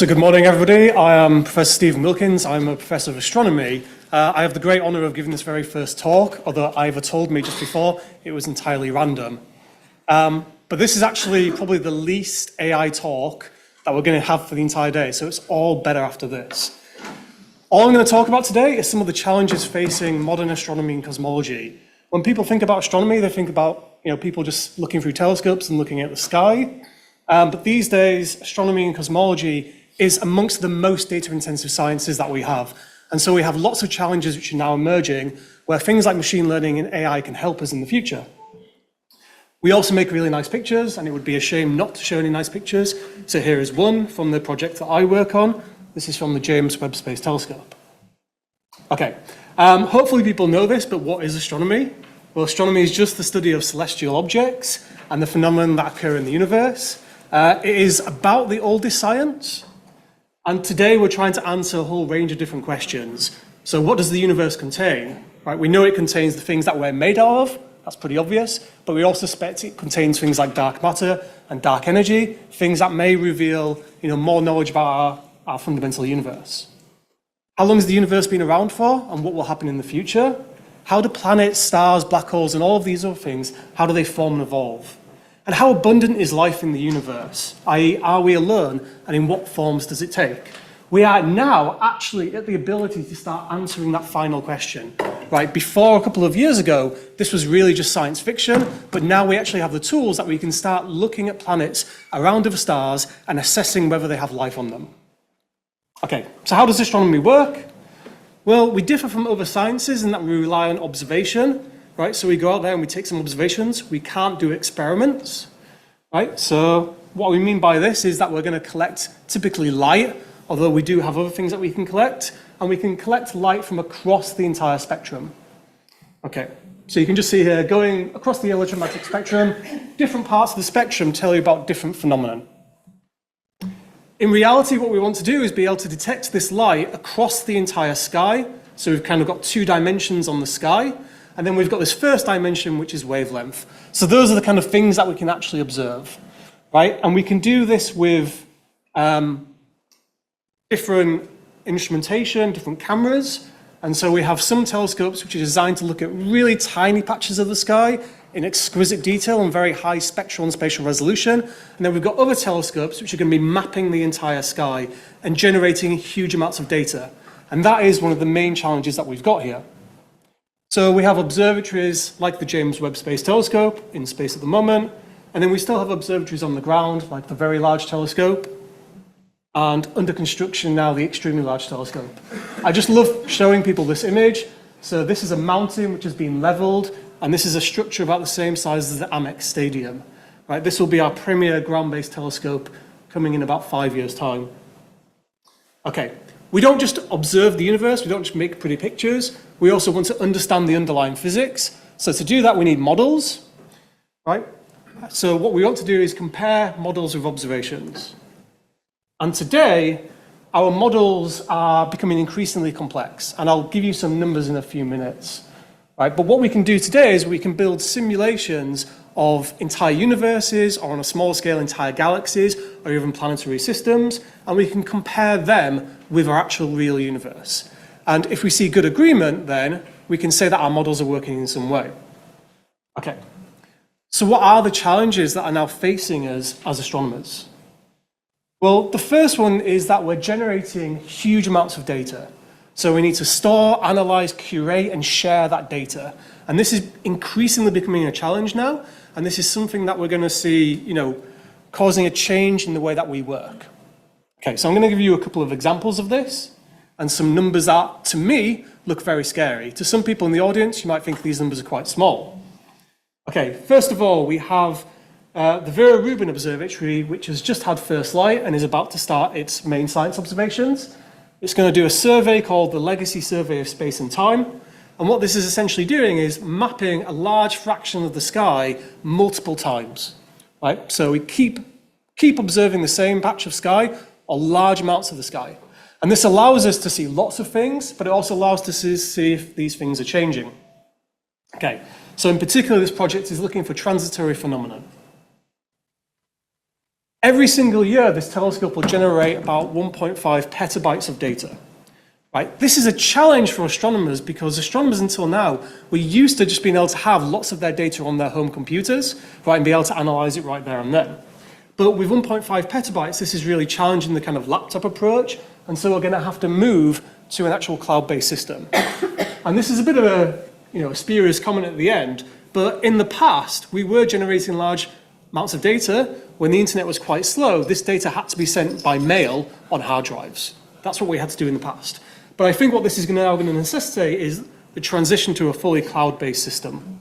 So good morning, everybody. I am Professor Stephen Wilkins. I'm a professor of astronomy. I have the great honour of giving this very first talk, although Ivor told me just before it was entirely random. But this is actually probably the least AI talk that we're going to have for the entire day, so it's all better after this. All I'm going to talk about today is some of the challenges facing modern astronomy and cosmology. When people think about astronomy, they think about people just looking through telescopes and looking at the sky. But these days, astronomy and cosmology is amongst the most data-intensive sciences that we have. And so we have lots of challenges which are now emerging where things like machine learning and AI can help us in the future. We also make really nice pictures, and it would be a shame not to show any nice pictures. So here is one from the project that I work on. This is from the James Webb Space Telescope. Okay, hopefully people know this, but what is astronomy? Well, astronomy is just the study of celestial objects and the phenomena that occur in the universe. It is about the oldest science, and today we're trying to answer a whole range of different questions. So what does the universe contain? Right, we know it contains the things that we're made out of, that's pretty obvious, but we also suspect it contains things like dark matter and dark energy, things that may reveal more knowledge about our fundamental universe. How long has the universe been around for, and what will happen in the future? How do planets, stars, black holes, and all of these other things, how do they form and evolve? And how abundant is life in the universe? i.e., are we alone, and in what forms does it take? We are now actually at the ability to start answering that final question. Right? Before, a couple of years ago, this was really just science fiction, but now we actually have the tools that we can start looking at planets around other stars and assessing whether they have life on them. Okay, so how does astronomy work? Well, we differ from other sciences in that we rely on observation. Right, so we go out there and we take some observations. We can't do experiments, right? So what we mean by this is that we're going to collect typically light, although we do have other things that we can collect, and we can collect light from across the entire spectrum. Okay, so you can just see here, going across the electromagnetic spectrum, different parts of the spectrum tell you about different phenomena. In reality, what we want to do is be able to detect this light across the entire sky. So we've kind of got two dimensions on the sky. And then we've got this first dimension, which is wavelength. So those are the kind of things that we can actually observe, right? And we can do this with different instrumentation, different cameras. And so we have some telescopes which are designed to look at really tiny patches of the sky in exquisite detail and very high spectral and spatial resolution. And then we've got other telescopes which are going to be mapping the entire sky and generating huge amounts of data. And that is one of the main challenges that we've got here. So we have observatories like the James Webb Space Telescope in space at the moment, and then we still have observatories on the ground like the Very Large Telescope, and under construction now the Extremely Large Telescope. I just love showing people this image. So this is a mountain which has been leveled, and this is a structure about the same size as the Amex Stadium. Right, this will be our premier ground-based telescope coming in about 5 years' time. Okay. We don't just observe the universe, we don't just make pretty pictures, we also want to understand the underlying physics. So to do that, we need models, right? So what we want to do is compare models with observations. And today, our models are becoming increasingly complex, and I'll give you some numbers in a few minutes, right? But what we can do today is we can build simulations of entire universes, or on a small scale, entire galaxies, or even planetary systems, and we can compare them with our actual real universe. And if we see good agreement, then we can say that our models are working in some way. Okay, so what are the challenges that are now facing us as astronomers? Well, the first one is that we're generating huge amounts of data. So we need to store, analyze, curate, and share that data. And this is increasingly becoming a challenge now, and this is something that we're going to see, causing a change in the way that we work. Okay, so I'm going to give you a couple of examples of this, and some numbers that, to me, look very scary. To some people in the audience, you might think these numbers are quite small. Okay, first of all, we have the Vera Rubin Observatory, which has just had first light and is about to start its main science observations. It's going to do a survey called the Legacy Survey of Space and Time. And what this is essentially doing is mapping a large fraction of the sky multiple times, right? So we keep observing the same patch of sky or large amounts of the sky. And this allows us to see lots of things, but it also allows us to see if these things are changing. Okay, so in particular, this project is looking for transitory phenomena. Every single year, this telescope will generate about 1.5 petabytes of data. Right? This is a challenge for astronomers because astronomers until now were used to just being able to have lots of their data on their home computers, right, and be able to analyze it right there and then. But with 1.5 petabytes, this is really challenging the kind of laptop approach, and so we're going to have to move to an actual cloud-based system. And this is a bit of a spurious comment at the end, but in the past, we were generating large amounts of data. When the internet was quite slow, this data had to be sent by mail on hard drives. That's what we had to do in the past. But I think what this is now going to necessitate is the transition to a fully cloud-based system.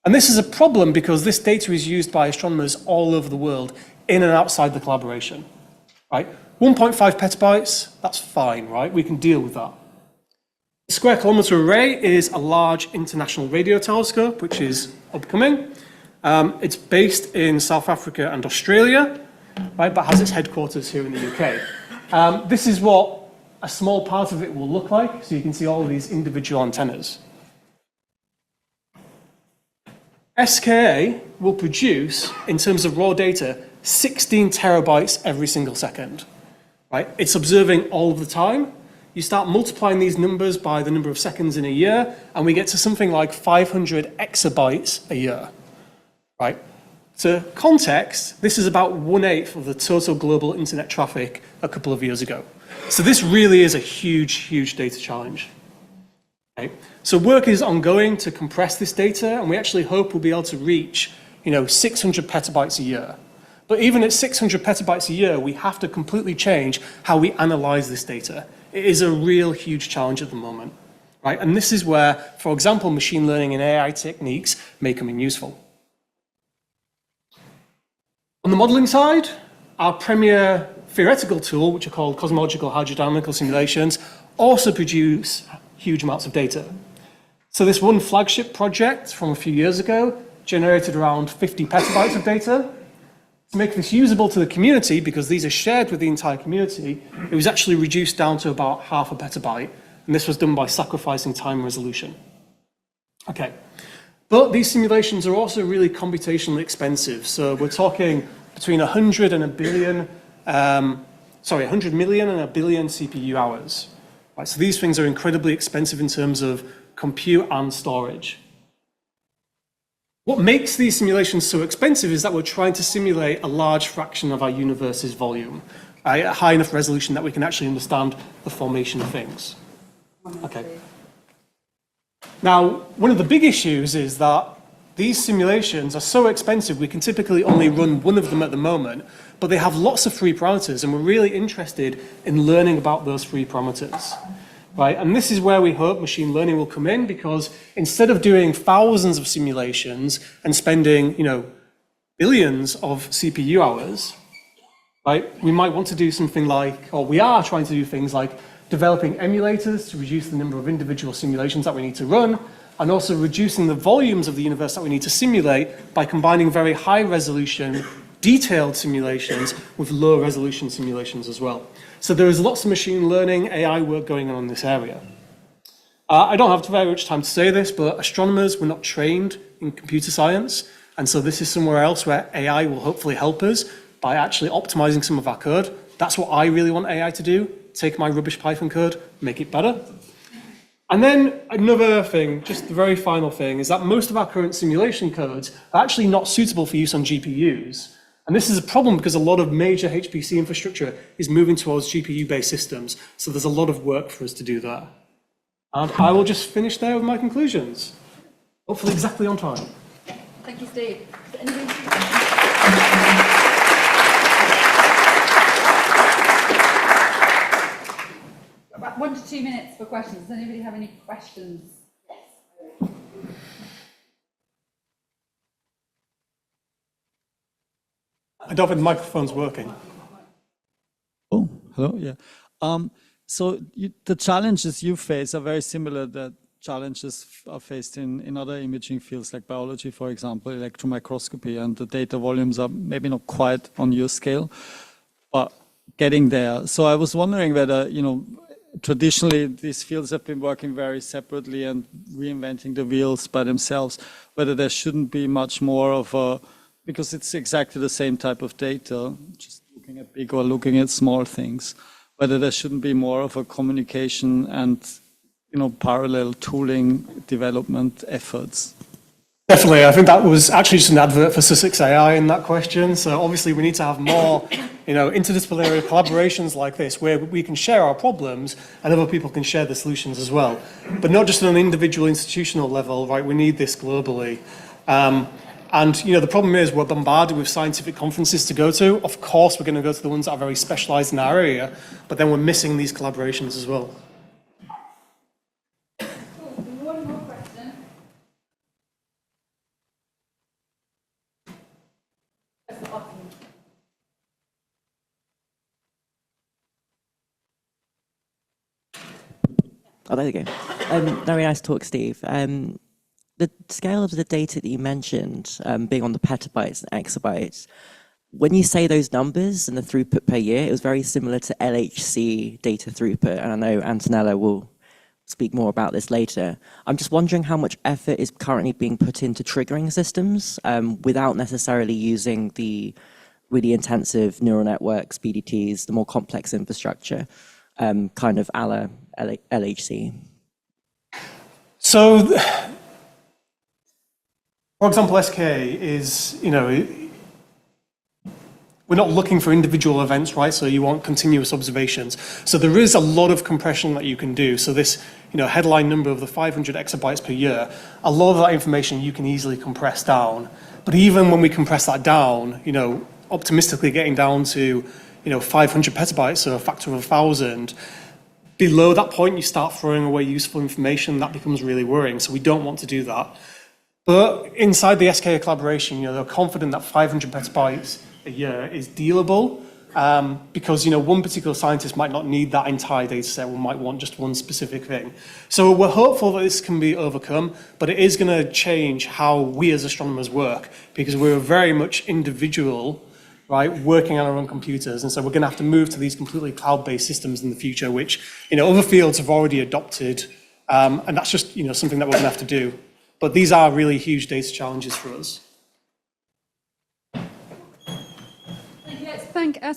And this is a problem because this data is used by astronomers all over the world in and outside the collaboration, right? 1.5 petabytes, that's fine, right? We can deal with that. The Square Kilometre Array is a large international radio telescope, which is upcoming. It's based in South Africa and Australia, right, but has its headquarters here in the UK. This is what a small part of it will look like, so you can see all of these individual antennas. SKA will produce, in terms of raw data, 16 terabytes every single second. Right? It's observing all of the time. You start multiplying these numbers by the number of seconds in a year, and we get to something like 500 exabytes a year. Right? To context, this is about 1/8 of the total global internet traffic a couple of years ago. So this really is a huge, huge data challenge. Okay? So work is ongoing to compress this data, and we actually hope we'll be able to reach 600 petabytes a year. But even at 600 petabytes a year, we have to completely change how we analyze this data. It is a real huge challenge at the moment. Right? And this is where, for example, machine learning and AI techniques may come in useful. On the modeling side, our premier theoretical tool, which are called cosmological hydrodynamical simulations, also produce huge amounts of data. So this one flagship project from a few years ago generated around 50 petabytes of data. To make this usable to the community, because these are shared with the entire community, it was actually reduced down to about half a petabyte, and this was done by sacrificing time resolution. Okay, but these simulations are also really computationally expensive. So we're talking between 100 and a billion 100 million and a billion CPU hours. Right, so these things are incredibly expensive in terms of compute and storage. What makes these simulations so expensive is that we're trying to simulate a large fraction of our universe's volume, at a high enough resolution that we can actually understand the formation of things. Okay. Now, one of the big issues is that these simulations are so expensive, we can typically only run one of them at the moment, but they have lots of free parameters, and we're really interested in learning about those free parameters. Right? And this is where we hope machine learning will come in, because instead of doing thousands of simulations and spending, billions of CPU hours, right, we might want to do something like, or we are trying to do things like developing emulators to reduce the number of individual simulations that we need to run, and also reducing the volumes of the universe that we need to simulate by combining very high resolution, detailed simulations with low resolution simulations as well. So there is lots of machine learning, AI work going on in this area. I don't have very much time to say this, but astronomers were not trained in computer science, and so this is somewhere else where AI will hopefully help us by actually optimizing some of our code. That's what I really want AI to do, take my rubbish Python code, make it better. And then another thing, just the very final thing, is that most of our current simulation codes are actually not suitable for use on GPUs. And this is a problem because a lot of major HPC infrastructure is moving towards GPU-based systems. So there's a lot of work for us to do there. And I will just finish there with my conclusions. Hopefully exactly on time. Thank you, Steve. About 1 to 2 minutes for questions. Does anybody have any questions? Yes. I don't think the microphone's working. Oh, hello, yeah. The challenges you face are very similar that challenges are faced in other imaging fields like biology, for example, electron microscopy, and the data volumes are maybe not quite on your scale, but getting there. So I was wondering whether, traditionally these fields have been working very separately and reinventing the wheels by themselves, whether there shouldn't be much more of a because it's exactly the same type of data, just looking at big or looking at small things, whether there shouldn't be more of a communication and, parallel tooling development efforts. Definitely, I think that was actually just an advert for Sussex AI in that question. So obviously we need to have more, interdisciplinary collaborations like this where we can share our problems and other people can share the solutions as well. But not just on an individual institutional level, right? We need this globally. And the problem is we're bombarded with scientific conferences to go to. Of course, we're going to go to the ones that are very specialized in our area, but then we're missing these collaborations as well. One more question. Oh, there you go. Very nice talk, Steve. The scale of the data that you mentioned, being on the petabytes and exabytes, when you say those numbers and the throughput per year, it was very similar to LHC data throughput, and I know Antonella will speak more about this later. I'm just wondering how much effort is currently being put into triggering systems without necessarily using the really intensive neural networks, PDTs, the more complex infrastructure, kind of a la LHC. So, for example, SK is, we're not looking for individual events, right? So you want continuous observations. So there is a lot of compression that you can do. So this, headline number of the 500 exabytes per year, a lot of that information you can easily compress down. But even when we compress that down, optimistically getting down to, 500 petabytes, so a factor of 1,000, below that point you start throwing away useful information. That becomes really worrying. So we don't want to do that. But inside the SK collaboration, they're confident that 500 petabytes a year is dealable because, one particular scientist might not need that entire data set, or might want just one specific thing. So we're hopeful that this can be overcome, but it is going to change how we as astronomers work because we're very much individual, right, working on our own computers. And so we're going to have to move to these completely cloud-based systems in the future, which, other fields have already adopted. And that's just, something that we're going to have to do. But these are really huge data challenges for us. Let's thank us.